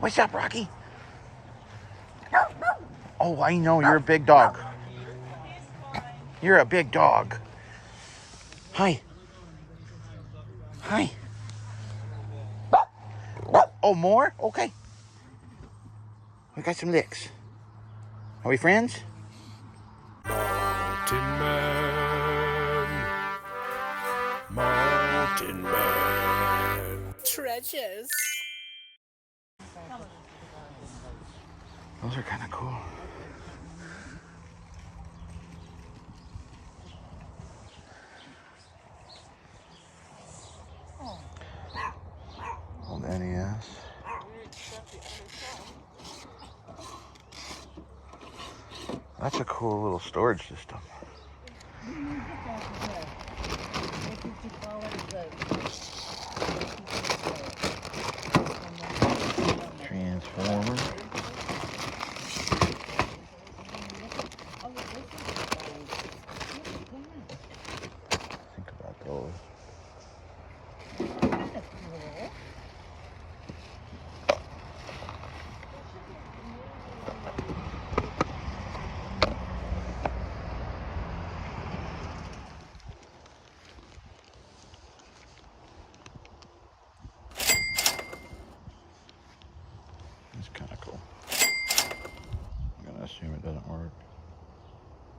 What's up, Rocky? Oh, I know, you're a big dog. You're a big dog. Hi. Hi. Oh, more? Okay. We got some licks. Are we friends? Mountain Man. Treasures. Those are kind of cool. Old NES. That's a cool little storage system. Transformer. Think about those. It's kind of cool. I'm gonna assume it doesn't work.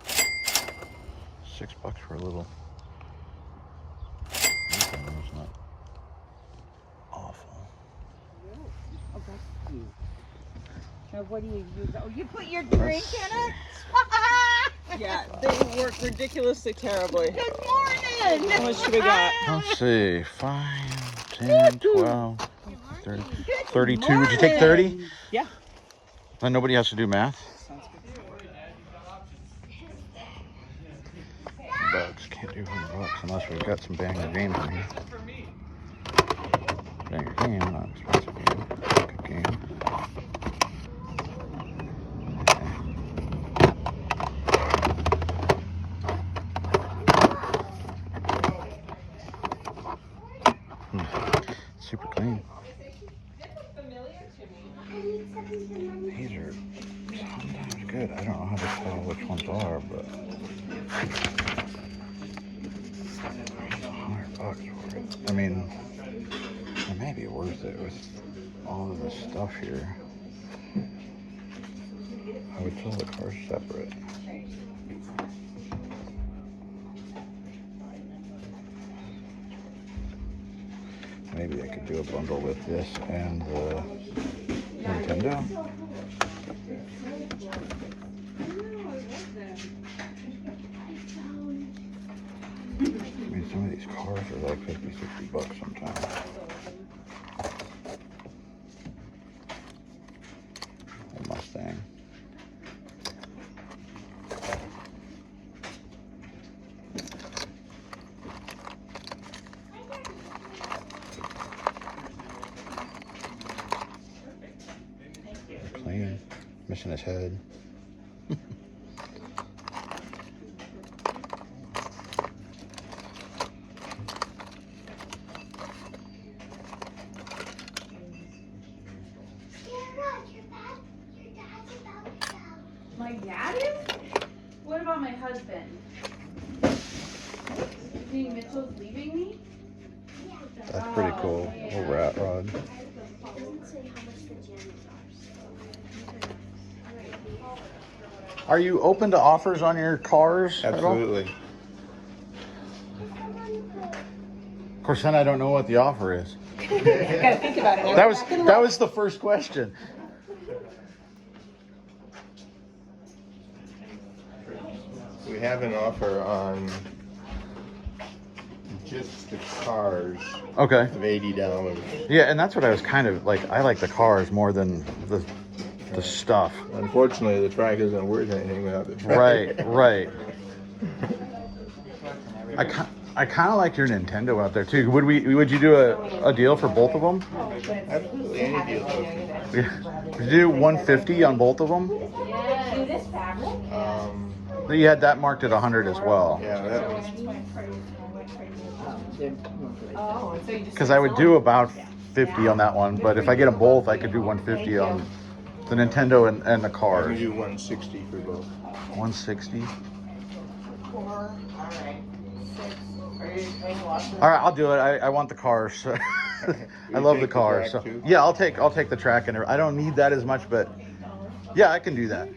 $6 for a little. It's not awful. Oh, that's cute. Now, what do you use? Oh, you put your drink in it? Yeah, they work ridiculously terribly. Good morning! How much do we got? Let's see. 5, 10, 12, 30, 32. Would you take 30? Yeah. Then nobody has to do math. Bucks. Can't do $100 unless we've got some banger games in here. Banger game, not expensive game. Good game. Super clean. These are sometimes good. I don't know how to tell which ones are, but $100 for it. I mean, it may be worth it with all of this stuff here. I would sell the cars separate. Maybe I could do a bundle with this and the Nintendo. I mean, some of these cars are like $50, $60 sometimes. A Mustang. Clean. Missing his head. My dad is? What about my husband? You think Mitchell's leaving me? That's pretty cool. Little rat rod. Are you open to offers on your cars? Absolutely. Of course, then I don't know what the offer is. You gotta think about it. That was the first question. We have an offer on just the cars Okay. of $80. Yeah, and that's what I was kind of like. I like the cars more than the stuff. Unfortunately, the track isn't worth anything without the track. Right. I kind of like your Nintendo out there too. Would you do a deal for both of them? Absolutely, any deal. Would you do 150 on both of them? You had that marked at 100 as well. Yeah, that was. Because I would do about 150 on that one, but if I get them both, I could do 150 on the Nintendo and the I can cars. do 160 for both. 160. 4. All right. 6. Are you paying watch? All right, I'll do it. I want the cars. I love the cars. So yeah, I'll take the track and I don't need that as much, but yeah, I can do that.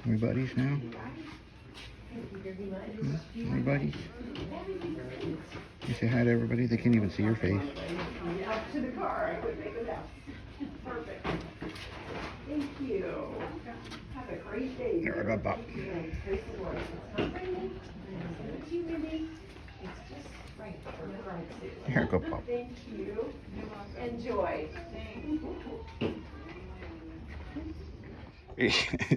We buddies now? We buddies? You say hi to everybody. They can't even see your face. Up to the car. I couldn't make it out. Perfect. Thank you. Have a great day. There, I got Bob. Praise the Lord. It's you, Mindy. It's just right. Here, go, Bob. Thank you. Enjoy.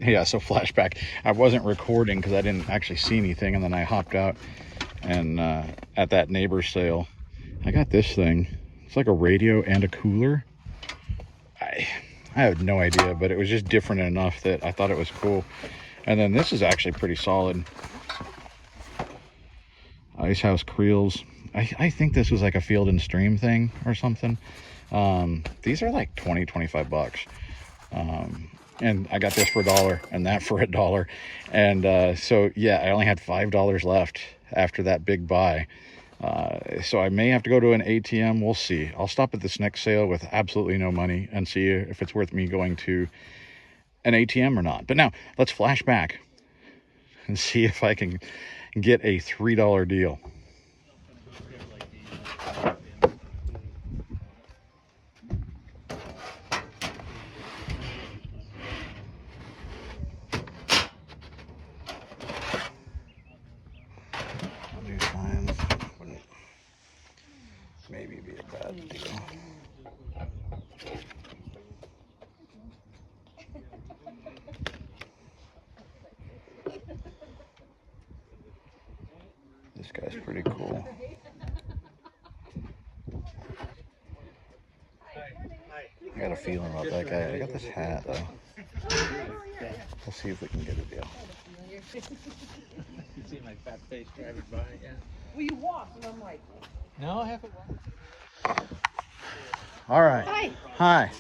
Yeah, so flashback. I wasn't recording because I didn't actually see anything, and then I hopped out and at that neighbor's sale, I got this thing. It's like a radio and a cooler. I have no idea, but it was just different enough that I thought it was cool. And then this is actually pretty solid. Ice House Creels. I think this was like a Field and Stream thing or something. These are like 20-25 bucks. And I got this for $1 and that for $1. And so yeah, I only had $5 left after that big buy. So I may have to go to an ATM. We'll see. I'll stop at this next sale with absolutely no money and see if it's worth me going to an ATM or not. But now let's flash back and see if I can get a $3 deal. Maybe be a bad deal. This guy's pretty cool. I got a feeling about that guy. I got this hat though. We'll see if we can get a deal. You see my fat face driving by, yeah. Well, you walked, and I'm like, No, I haven't walked. All right. Hi.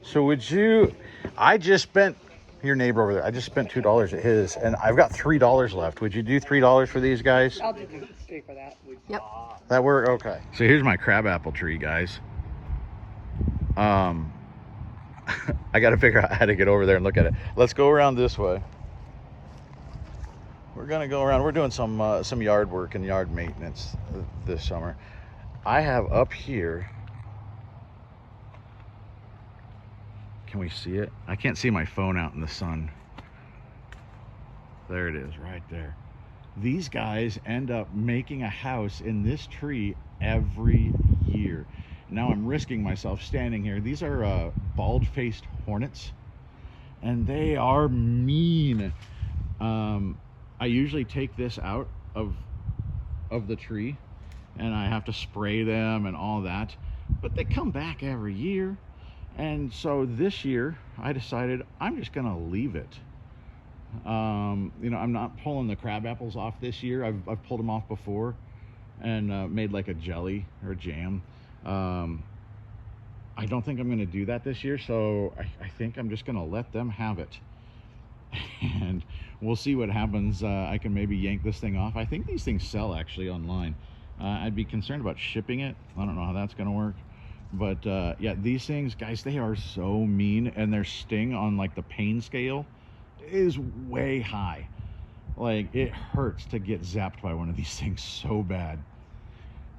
So would you, I just spent, your neighbor over there, I just spent $2 at his, and I've got $3 left. Would you do $3 for these guys? I'll do 3 for that. Yep. That work? Okay. So here's my crabapple tree, guys. I got to figure out how to get over there and look at it. Let's go around this way. We're gonna go around. We're doing some yard work and yard maintenance this summer. I have up here. Can we see it? I can't see my phone out in the sun. There it is, right there. These guys end up making a house in this tree every year. Now I'm risking myself standing here. These are bald-faced hornets, and they are mean. I usually take this out of the tree, and I have to spray them and all that, but they come back every year. And so this year I decided I'm just gonna leave it. You know, I'm not pulling the crab apples off this year. I've pulled them off before and made like a jelly or a jam. I don't think I'm gonna do that this year, so I think I'm just gonna let them have it. And we'll see what happens. I can maybe yank this thing off. I think these things sell actually online. I'd be concerned about shipping it. I don't know how that's gonna work. But yeah, these things, guys, they are so mean, and their sting on like the pain scale is way high. Like, it hurts to get zapped by one of these things so bad.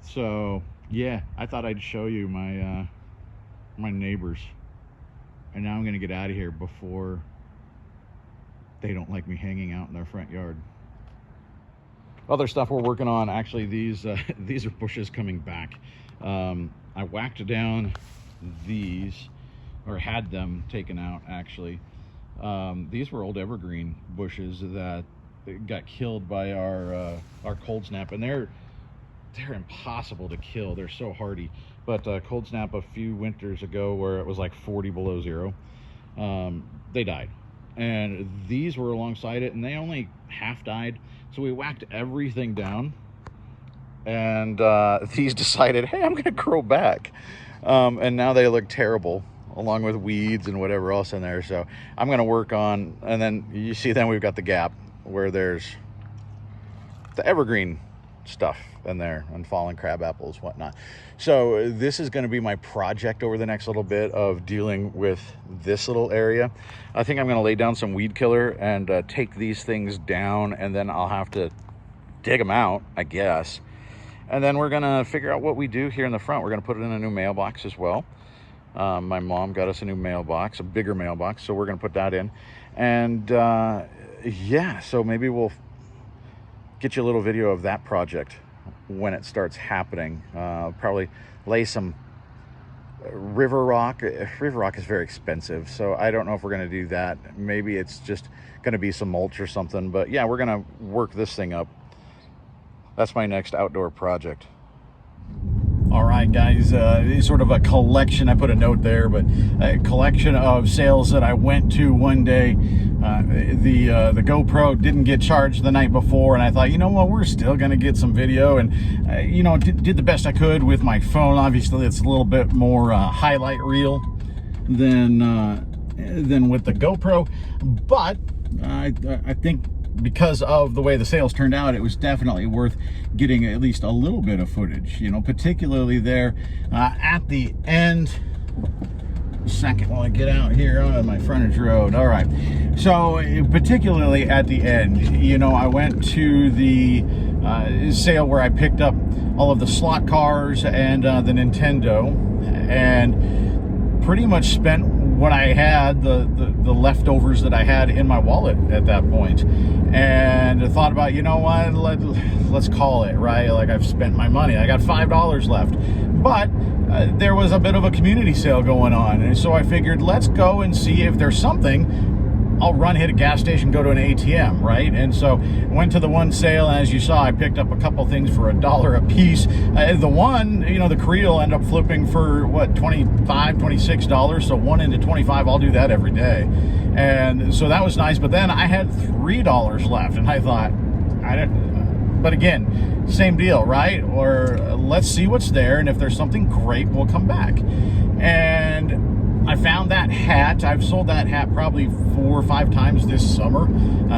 So yeah, I thought I'd show you my my neighbors. And now I'm gonna get out of here before they don't like me hanging out in their front yard. Other stuff we're working on, actually, these are bushes coming back. I whacked down these, or had them taken out actually. These were old evergreen bushes that got killed by our cold snap, and they're impossible to kill. They're so hardy. But cold snap a few winters ago, where it was like 40 below zero, they died. And these were alongside it, and they only half died. So we whacked everything down, and these decided, hey, I'm gonna grow back. And now they look terrible, along with weeds and whatever else in there. So I'm gonna work on, and then you see then we've got the gap where there's the evergreen stuff in there and fallen crab apples, whatnot. So this is going to be my project over the next little bit of dealing with this little area. I think I'm going to lay down some weed killer and take these things down, and then I'll have to dig them out, I guess. And then we're going to figure out what we do here in the front. We're going to put it in a new mailbox as well. My mom got us a new mailbox, a bigger mailbox, so we're going to put that in. And yeah, so maybe we'll get you a little video of that project when it starts happening. Probably lay some river rock. River rock is very expensive, so I don't know if we're going to do that. Maybe it's just going to be some mulch or something. But yeah, we're going to work this thing up. That's my next outdoor project. All right, guys, sort of a collection, I put a note there, but a collection of sales that I went to one day. The GoPro didn't get charged the night before, and I thought, you know what, we're still going to get some video, and, you know, did the best I could with my phone. Obviously, it's a little bit more highlight reel than with the GoPro, but I think because of the way the sales turned out, it was definitely worth getting at least a little bit of footage, you know, particularly there at the end. Second while I get out here on my frontage road. All right, so particularly at the end, you know, I went to the sale where I picked up all of the slot cars and the Nintendo, and pretty much spent what I had, the leftovers that I had in my wallet at that point. And I thought about, you know what, let's call it, right? Like, I've spent my money. I got $5 left. But there was a bit of a community sale going on. And so I figured, let's go and see if there's something. I'll run, hit a gas station, go to an ATM, right? And so went to the one sale, and as you saw, I picked up a couple things for $1 a piece. The one, you know, the Creel ended up flipping for what, $25, $26. So 1 into 25, I'll do that every day. And so that was nice. But then I had $3 left, and I thought, but again, same deal, right? Or let's see what's there, and if there's something great, we'll come back. And I found that hat. I've sold that hat probably 4 or 5 times this summer.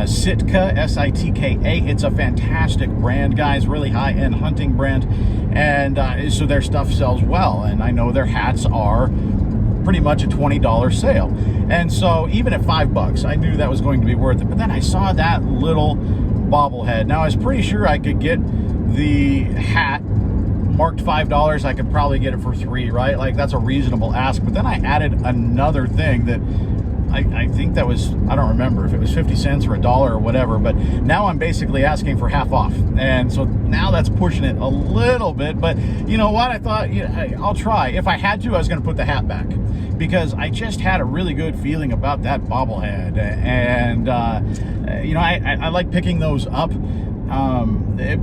Sitka, S-I-T-K-A. It's a fantastic brand, guys. Really high-end hunting brand. And so their stuff sells well. And I know their hats are pretty much a $20 sale. And so even at $5, I knew that was going to be worth it. But then I saw that little bobblehead. Now, I was pretty sure I could get the hat marked $5. I could probably get it for $3, right? Like, that's a reasonable ask. But then I added another thing that I think that was, I don't remember if it was 50 cents or $1 or whatever, but now I'm basically asking for half off. And so now that's pushing it a little bit. But you know what? I thought, yeah, I'll try. If I had to, I was going to put the hat back, because I just had a really good feeling about that bobblehead. And, you know, I like picking those up.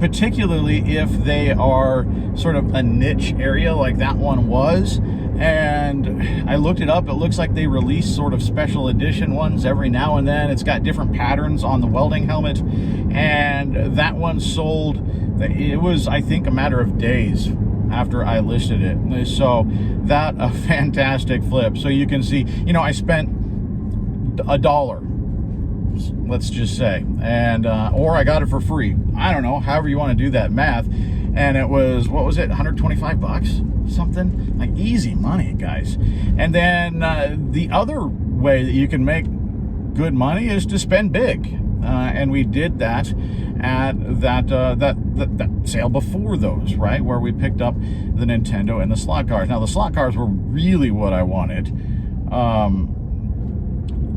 Particularly if they are sort of a niche area like that one was. And I looked it up. It looks like they release sort of special edition ones every now and then. It's got different patterns on the welding helmet, and that one sold. It was, I think, a matter of days after I listed it. So that a fantastic flip. So you can see, you know, I spent $1, let's just say, and or I got it for free. I don't know, however you want to do that math. And it was, what was it, $125, something like easy money, guys. And then the other way that you can make good money is to spend big, and we did that at that sale before those, right, where we picked up the Nintendo and the slot cars. Now the slot cars were really what I wanted.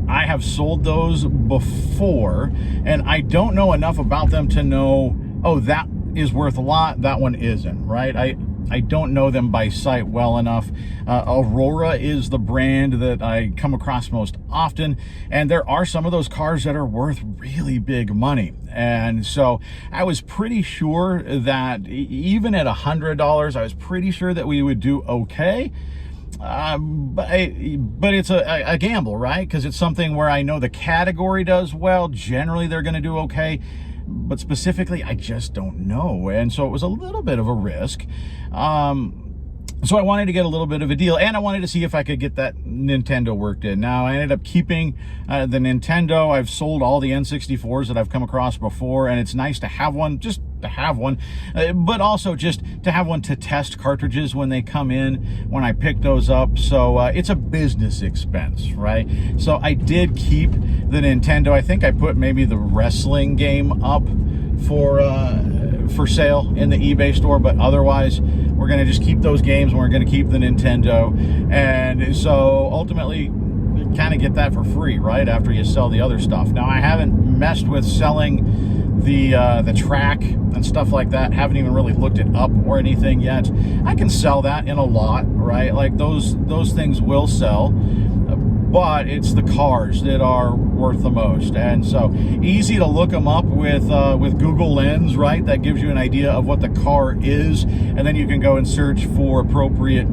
I have sold those before, and I don't know enough about them to know, oh, that is worth a lot, that one isn't, right? I don't know them by sight well enough. Aurora is the brand that I come across most often, and there are some of those cars that are worth really big money. And so I was pretty sure that even at $100, I was pretty sure that we would do okay. but it's a gamble, right? Because it's something where I know the category does well. Generally, they're going to do okay. But specifically, I just don't know. And so it was a little bit of a risk. So I wanted to get a little bit of a deal, and I wanted to see if I could get that Nintendo worked in. Now, I ended up keeping the Nintendo. I've sold all the N64s that I've come across before, and it's nice to have one, just to have one, but also just to have one to test cartridges when they come in, when I pick those up. So it's a business expense, right? So I did keep the Nintendo. I think I put maybe the wrestling game up for sale in the eBay store, but otherwise we're going to just keep those games and we're going to keep the Nintendo. And so ultimately kind of get that for free, right, after you sell the other stuff. Now, I haven't messed with selling the track and stuff like that. Haven't even really looked it up or anything yet. I can sell that in a lot, right? Like those things will sell, but it's the cars that are worth the most. And so easy to look them up with Google Lens, right? That gives you an idea of what the car is, and then you can go and search for appropriate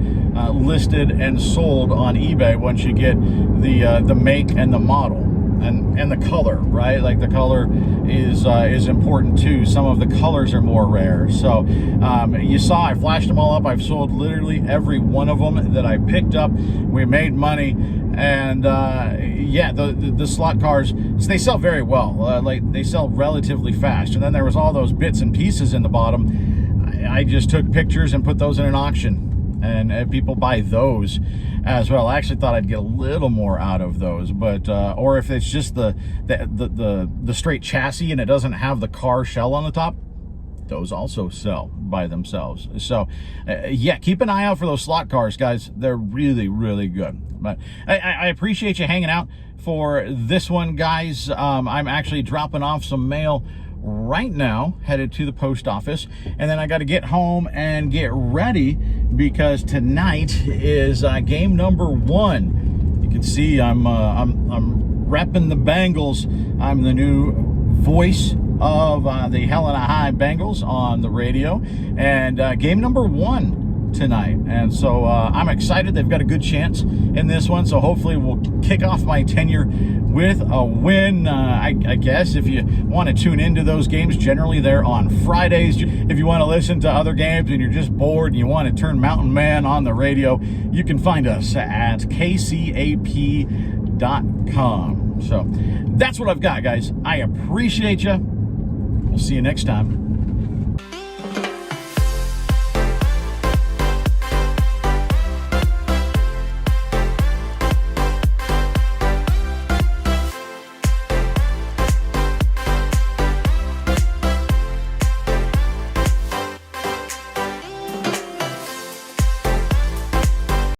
listed and sold on eBay once you get the make and the model and the color, right? Like the color is important too. Some of the colors are more rare. So you saw I flashed them all up. I've sold literally every one of them that I picked up. We made money. And yeah, the slot cars, they sell very well. Like they sell relatively fast. And then there was all those bits and pieces in the bottom. I just took pictures and put those in an auction, and people buy those as well. I actually thought I'd get a little more out of those, but or if it's just the straight chassis and it doesn't have the car shell on the top, those also sell by themselves. So yeah, keep an eye out for those slot cars, guys. They're really, really good. But I appreciate you hanging out for this one, guys. I'm actually dropping off some mail right now, headed to the post office, and then I got to get home and get ready because tonight is game number 1. You can see I'm repping the Bengals. I'm the new voice of the Helena High Bengals on the radio, and game number 1 tonight. And so I'm excited. They've got a good chance in this one, so hopefully we'll kick off my tenure with a win. I guess if you want to tune into those games, generally they're on Fridays. If you want to listen to other games and you're just bored and you want to turn Mountain Man on the radio, you can find us at kcap.com. So that's what I've got, guys. I appreciate you. We'll see you next time.